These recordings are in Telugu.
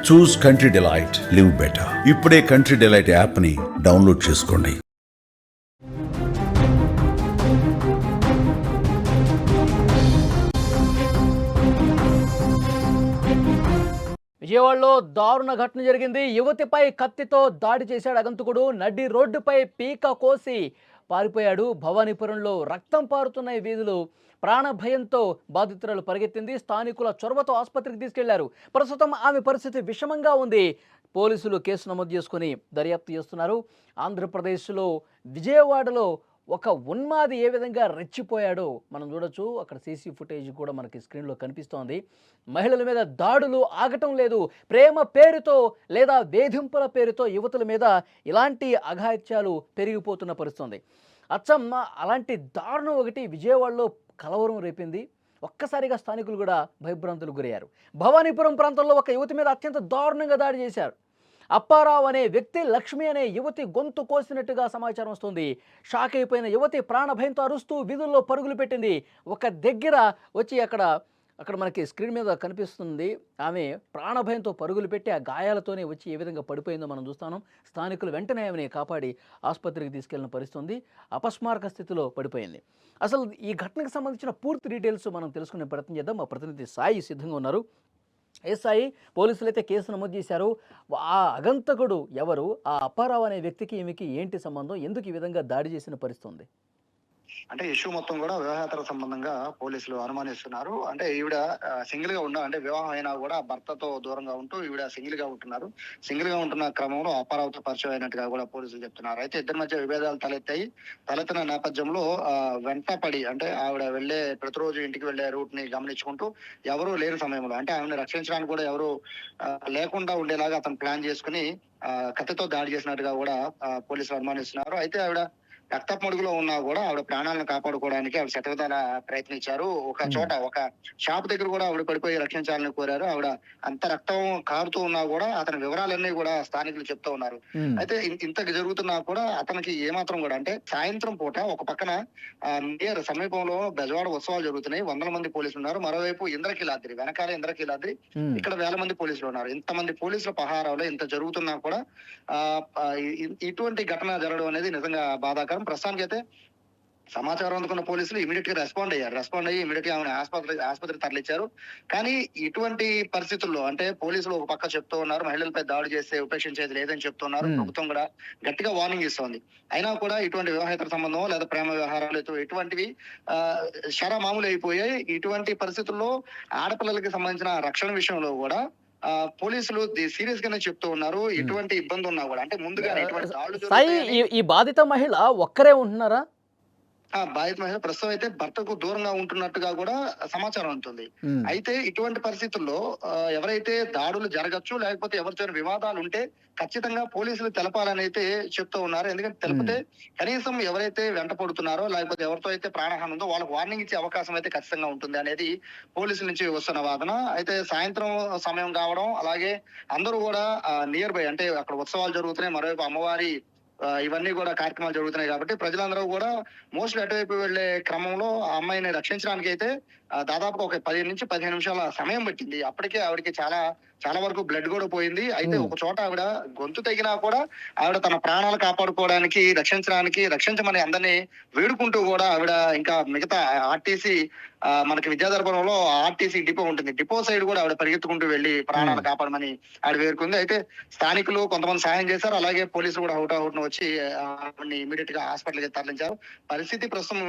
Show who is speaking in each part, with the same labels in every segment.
Speaker 1: చూస్ కంట్రీ డిలైట్, లివ్ బెటర్. ఇప్పుడే కంట్రీ డిలైట్ యాప్ ని డౌన్లోడ్ చేసుకోండి.
Speaker 2: విజయవాడలో దారుణ ఘటన జరిగింది. యువతిపై కత్తితో దాడి చేశాడు అగంతకుడు. నడి రోడ్డుపై పీక కోసి పారిపోయాడు. భవానీపురంలో రక్తం పారుతున్న ఈ వీధులు. ప్రాణ భయంతో బాధితురాలు పరిగెత్తింది. స్థానికుల చొరవతో ఆసుపత్రికి తీసుకెళ్లారు. ప్రస్తుతం ఆమె పరిస్థితి విషమంగా ఉంది. పోలీసులు కేసు నమోదు చేసుకుని దర్యాప్తు చేస్తున్నారు. ఆంధ్రప్రదేశ్లో విజయవాడలో ఒక ఉన్మాది ఏ విధంగా రెచ్చిపోయాడో మనం చూడొచ్చు. అక్కడ సీసీ ఫుటేజ్ కూడా మనకి స్క్రీన్లో కనిపిస్తోంది. మహిళల మీద దాడులు ఆగటం లేదు. ప్రేమ పేరుతో లేదా వేధింపుల పేరుతో యువతుల మీద ఇలాంటి అఘాయిత్యాలు పెరిగిపోతున్న పరిస్థితుంది. అచ్చమ్మ అలాంటి దారుణం ఒకటి విజయవాడలో కలవరం రేపింది. ఒక్కసారిగా స్థానికులు కూడా భయభ్రాంతులకు గురయ్యారు. భవానీపురం ప్రాంతంలో ఒక యువతి మీద అత్యంత దారుణంగా దాడి చేశారు. అప్పారావు అనే వ్యక్తి లక్ష్మి అనే యువతి గొంతు కోసినట్టుగా సమాచారం వస్తుంది. షాక్ అయిపోయిన యువతి ప్రాణభయంతో అరుస్తూ వీధుల్లో పరుగులు పెట్టింది. ఒక దగ్గర వచ్చి అక్కడ మనకి స్క్రీన్ మీద కనిపిస్తుంది. ఆమె ప్రాణభయంతో పరుగులు పెట్టి ఆ గాయాలతోనే వచ్చి ఏ విధంగా పడిపోయిందో మనం చూస్తాను. స్థానికులు వెంటనే ఆమెని కాపాడి ఆసుపత్రికి తీసుకెళ్లిన పరిస్థితుంది. అపస్మారక స్థితిలో పడిపోయింది. అసలు ఈ ఘటనకు సంబంధించిన పూర్తి డీటెయిల్స్ మనం తెలుసుకునే ప్రయత్నం చేద్దాం. మా ప్రతినిధి సాయి సిద్ధంగా ఉన్నారు. సాయి, పోలీసులు అయితే కేసు నమోదు చేశారు. ఆ అగంతకుడు ఎవరు? ఆ అప్పారావు అనే వ్యక్తికి ఈమెకి ఏంటి సంబంధం? ఎందుకు ఈ విధంగా దాడి చేసిన పరిస్థితుంది?
Speaker 3: అంటే ఇష్యూ మొత్తం కూడా వివాహేతర సంబంధంగా పోలీసులు అనుమానిస్తున్నారు. అంటే ఈవిడ సింగిల్ గా అంటే వివాహం అయినా కూడా భర్తతో దూరంగా ఉంటూ ఈవిడ సింగిల్ గా ఉంటున్నారు. సింగిల్ గా ఉంటున్న క్రమంలో అప్పారావుతో పరిచయం అయినట్టుగా కూడా పోలీసులు చెప్తున్నారు. అయితే ఇద్దరి మధ్య విభేదాలు తలెత్తిన నేపథ్యంలో వెంటపడి అంటే ఆవిడ ప్రతిరోజు ఇంటికి వెళ్లే రూట్ ని గమనించుకుంటూ ఎవరూ లేని సమయంలో అంటే ఆవిడని రక్షించడానికి కూడా ఎవరు లేకుండా ఉండేలాగా అతను ప్లాన్ చేసుకుని కత్తితో దాడి చేసినట్టుగా కూడా పోలీసులు అనుమానిస్తున్నారు. అయితే ఆవిడ రక్తపు మడుగులో ఉన్నా కూడా ఆవిడ ప్రాణాలను కాపాడుకోవడానికి ఆవిడ శతవిధాల ప్రయత్నించారు. ఒక చోట ఒక షాప్ దగ్గర కూడా ఆవిడ పడిపోయి రక్షించాలని కోరారు. ఆవిడ అంత రక్తం కారుతూ ఉన్నా కూడా అతని వివరాలన్నీ కూడా స్థానికులు చెప్తూ ఉన్నారు. అయితే ఇంతకు జరుగుతున్నా కూడా అతనికి ఏమాత్రం కూడా అంటే సాయంత్రం పూట ఒక పక్కన నియర్ సమీపంలో బెజవాడ ఉత్సవాలు జరుగుతున్నాయి. 100 మంది పోలీసులు ఉన్నారు. మరోవైపు ఇంద్రకీలాద్రి వెనకాల ఇంద్రకీలాద్రి ఇక్కడ 1000 మంది పోలీసులు ఉన్నారు. ఇంతమంది పోలీసుల పహారాలో ఇంత జరుగుతున్నా కూడా ఇటువంటి ఘటన జరగడం అనేది నిజంగా బాధాకరం. ప్రస్తుతానికి అయితే సమాచారం అందుకున్న పోలీసులు ఇమీడియట్ గా రెస్పాండ్ అయ్యి ఇమీడియట్ గా ఆమెను ఆసుపత్రికి తరలించారు. కానీ ఇటువంటి పరిస్థితుల్లో అంటే పోలీసులు ఒక పక్క చెప్తూ ఉన్నారు, మహిళలపై దాడి చేస్తే ఉపేక్షించేది లేదని చెప్తున్నారు. ప్రభుత్వం కూడా గట్టిగా వార్నింగ్ ఇస్తోంది. అయినా కూడా ఇటువంటి వివాహేతర సంబంధం లేదా ప్రేమ వ్యవహారాలు ఇటువంటివి మామూలు అయిపోయాయి. ఇటువంటి పరిస్థితుల్లో ఆడపిల్లలకి సంబంధించిన రక్షణ విషయంలో కూడా పోలీసులు సీరియస్ గానే చెప్తూ ఉన్నారు. ఎటువంటి ఇబ్బంది ఉన్నా కూడా అంటే ముందుగా
Speaker 2: ఈ బాధిత మహిళ ఒక్కరే ఉంటున్నారా?
Speaker 3: బాధిత మహిళ ప్రస్తుతం అయితే భర్తకు దూరంగా ఉంటున్నట్టుగా కూడా సమాచారం ఉంటుంది. అయితే ఇటువంటి పరిస్థితుల్లో ఎవరైతే దాడులు జరగచ్చు లేకపోతే ఎవరితో వివాదాలు ఉంటే ఖచ్చితంగా పోలీసులు తెలపాలని అయితే చెప్తూ ఉన్నారు. ఎందుకంటే తెలిపితే కనీసం ఎవరైతే వెంట పడుతున్నారో లేకపోతే ఎవరితో అయితే ప్రాణహాని ఉందో వాళ్ళకి వార్నింగ్ ఇచ్చే అవకాశం అయితే ఖచ్చితంగా ఉంటుంది అనేది పోలీసుల నుంచి వస్తున్న వాదన. అయితే సాయంత్రం సమయం కావడం అలాగే అందరూ కూడా నియర్ బై అంటే అక్కడ ఉత్సవాలు జరుగుతున్నాయి, మరోవైపు అమ్మవారి ఇవన్నీ కూడా కార్యక్రమాలు జరుగుతున్నాయి కాబట్టి ప్రజలందరూ కూడా మోస్ట్లీ అటువైపు వెళ్లే క్రమంలో ఆ అమ్మాయిని రక్షించడానికి అయితే దాదాపు ఒక 10 నుంచి 15 నిమిషాల సమయం పట్టింది. అప్పటికే ఆవిడకి చాలా వరకు బ్లడ్ కూడా పోయింది. అయితే ఒక చోట ఆవిడ గొంతు తెగినా కూడా ఆవిడ తన ప్రాణాలు కాపాడుకోవడానికి రక్షించమని అందరినీ వేడుకుంటూ కూడా ఆవిడ ఇంకా మిగతా ఆర్టీసీ మనకి విద్యాధరపురంలో ఆర్టీసీ డిపో ఉంటుంది, డిపో సైడ్ కూడా ఆవిడ పరిగెత్తుకుంటూ వెళ్లి ప్రాణాలు కాపాడమని ఆవిడ వేడుకుంది. అయితే స్థానికులు కొంతమంది సాయం చేశారు. అలాగే పోలీసులు కూడా హుటాహుటిన వచ్చి ఆవిడని ఇమీడియట్ గా హాస్పిటల్కి తరలించారు. పరిస్థితి ప్రస్తుతం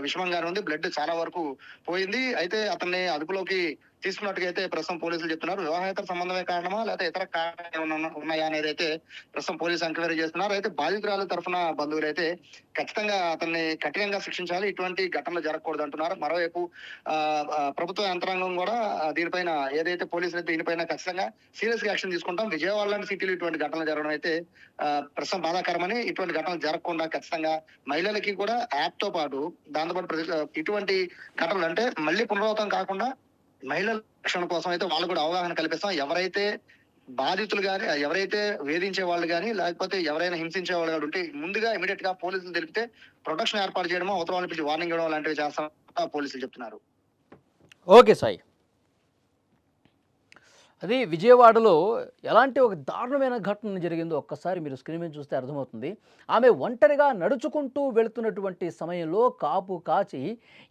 Speaker 3: విషమంగానే ఉంది. బ్లడ్ చాలా వరకు పోయింది. అయితే అతన్ని అదుపులోకి తీసుకున్నట్టుగా అయితే ప్రస్తుతం పోలీసులు చెప్తున్నారు. వివాహేతర సంబంధమే కారణమా లేకపోతే ఇతర కారణాలు ఉన్నాయా అనేది అయితే ప్రస్తుతం పోలీసులు ఎంక్వైరీ చేస్తున్నారు. అయితే బాధితురాల తరఫున బంధువులు అయితే ఖచ్చితంగా అతన్ని కఠినంగా శిక్షించాలి, ఇటువంటి ఘటనలు జరగకూడదు అంటున్నారు. మరోవైపు ప్రభుత్వ యంత్రాంగం కూడా దీనిపైన ఏదైతే పోలీసులు అయితే దీనిపైన ఖచ్చితంగా సీరియస్ గా యాక్షన్ తీసుకుంటాం. విజయవాడ లాంటి సిటీలో ఇటువంటి ఘటనలు జరగడం అయితే ప్రస్తుతం బాధాకరమని, ఇటువంటి ఘటనలు జరగకుండా ఖచ్చితంగా మహిళలకి కూడా యాప్ తో పాటు దాంతోపాటు ఇటువంటి ఘటనలు అంటే మళ్ళీ పునరావృతం కాకుండా మహిళల రక్షణ కోసం అయితే వాళ్ళు కూడా అవగాహన కల్పిస్తాం. ఎవరైతే బాధితులు గాని ఎవరైతే వేధించే వాళ్ళు గాని లేకపోతే ఎవరైనా హింసించే వాళ్ళు కానీ ఉంటే ముందుగా ఇమీడియట్ గా పోలీసులు తెలిపితే ప్రొటెక్షన్ ఏర్పాటు చేయడమో అవతల వాళ్ళని పిలిచి వార్నింగ్ ఇవ్వడం లాంటివి చేస్తాం పోలీసులు చెప్తున్నారు.
Speaker 2: ఓకే సాయి. అది విజయవాడలో ఎలాంటి ఒక దారుణమైన ఘటన జరిగిందో ఒక్కసారి మీరు స్క్రీన్ మీద చూస్తే అర్థమవుతుంది. ఆమె ఒంటరిగా నడుచుకుంటూ వెళుతున్నటువంటి సమయంలో కాపు కాచి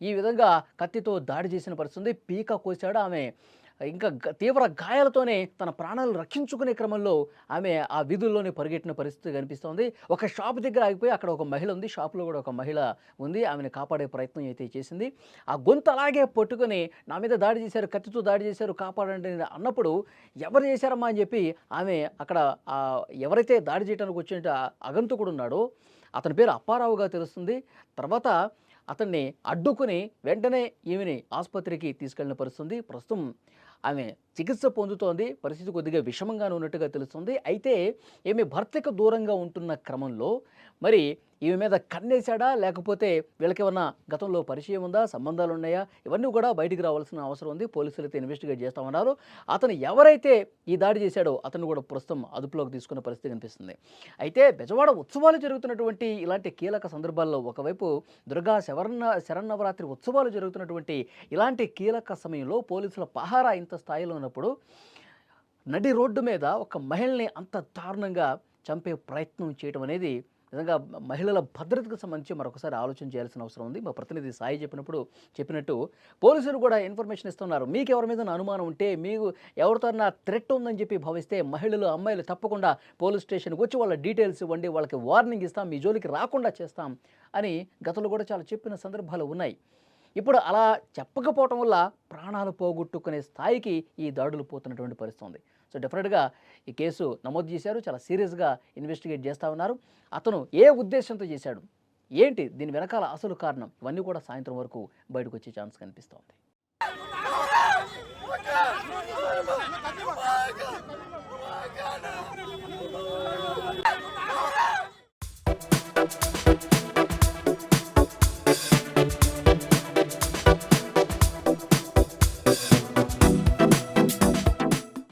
Speaker 2: ఈ విధంగా కత్తితో దాడి చేసిన పరిస్థితి ఉంది. పీక కోసాడు. ఆమె ఇంకా తీవ్ర గాయాలతోనే తన ప్రాణాలు రక్షించుకునే క్రమంలో ఆమె ఆ వీధుల్లోనే పరిగెట్టిన పరిస్థితి కనిపిస్తోంది. ఒక షాప్ దగ్గర ఆగిపోయి అక్కడ ఒక మహిళ ఉంది. షాప్లో కూడా ఒక మహిళ ఉంది. ఆమెను కాపాడే ప్రయత్నం అయితే చేసింది. ఆ గొంతు అలాగే పట్టుకొని నా మీద దాడి చేశారు, కత్తితో దాడి చేశారు, కాపాడండి అన్నప్పుడు ఎవరు చేశారమ్మా అని చెప్పి ఆమె అక్కడ ఎవరైతే దాడి చేయడానికి వచ్చిన అగంతకుడు ఉన్నాడో అతని పేరు అప్పారావుగా తెలుస్తుంది. తర్వాత అతన్ని అడ్డుకుని వెంటనే ఈమెని ఆసుపత్రికి తీసుకెళ్లిన పరిస్థితుంది. ప్రస్తుతం ఆమె చికిత్స పొందుతోంది. పరిస్థితి కొద్దిగా విషమంగానే ఉన్నట్టుగా తెలుస్తుంది. అయితే ఈమె భర్తకు దూరంగా ఉంటున్న క్రమంలో మరి ఈమె మీద కన్నేశాడా, లేకపోతే వీళ్ళకేమన్నా గతంలో పరిచయం ఉందా, సంబంధాలు ఉన్నాయా, ఇవన్నీ కూడా బయటికి రావాల్సిన అవసరం ఉంది. పోలీసులు అయితే ఇన్వెస్టిగేట్ చేస్తా ఉన్నారు. అతను ఎవరైతే ఈ దాడి చేశాడో అతను కూడా ప్రస్తుతం అదుపులోకి తీసుకున్న పరిస్థితి కనిపిస్తుంది. అయితే బెజవాడ ఉత్సవాలు జరుగుతున్నటువంటి ఇలాంటి కీలక సందర్భాల్లో ఒకవైపు దుర్గా శరన్నవరాత్రి ఉత్సవాలు జరుగుతున్నటువంటి ఇలాంటి కీలక సమయంలో పోలీసుల పహారా ఇంత స్థాయిలో ఉన్నప్పుడు నడి రోడ్డు మీద ఒక మహిళని అంత దారుణంగా చంపే ప్రయత్నం చేయడం అనేది నిజంగా మహిళల భద్రతకు సంబంధించి మరొకసారి ఆలోచన చేయాల్సిన అవసరం ఉంది. మా ప్రతినిధి సాయి చెప్పినట్టు పోలీసులు కూడా ఇన్ఫర్మేషన్ ఇస్తున్నారు. మీకు ఎవరి మీద అనుమానం ఉంటే, మీకు ఎవరితోనా థ్రెట్ ఉందని చెప్పి భావిస్తే మహిళలు, అమ్మాయిలు తప్పకుండా పోలీస్ స్టేషన్కి వచ్చి వాళ్ళ డీటెయిల్స్ ఇవ్వండి, వాళ్ళకి వార్నింగ్ ఇస్తాం, మీ జోలికి రాకుండా చేస్తాం అని గతంలో కూడా చాలా చెప్పిన సందర్భాలు ఉన్నాయి. ఇప్పుడు అలా చెప్పకపోవటం వల్ల ప్రాణాలు పోగొట్టుకునే స్థాయికి ఈ దాడులు పోతున్నటువంటి పరిస్థితి ఉంది. సో డెఫినెట్గా ఈ కేసు నమోదు చేశారు. చాలా సీరియస్గా ఇన్వెస్టిగేట్ చేస్తూ ఉన్నారు. అతను ఏ ఉద్దేశంతో చేశాడు, ఏంటి దీని వెనకాల అసలు కారణం, ఇవన్నీ కూడా సాయంత్రం వరకు బయటకు వచ్చే ఛాన్స్ కనిపిస్తోంది.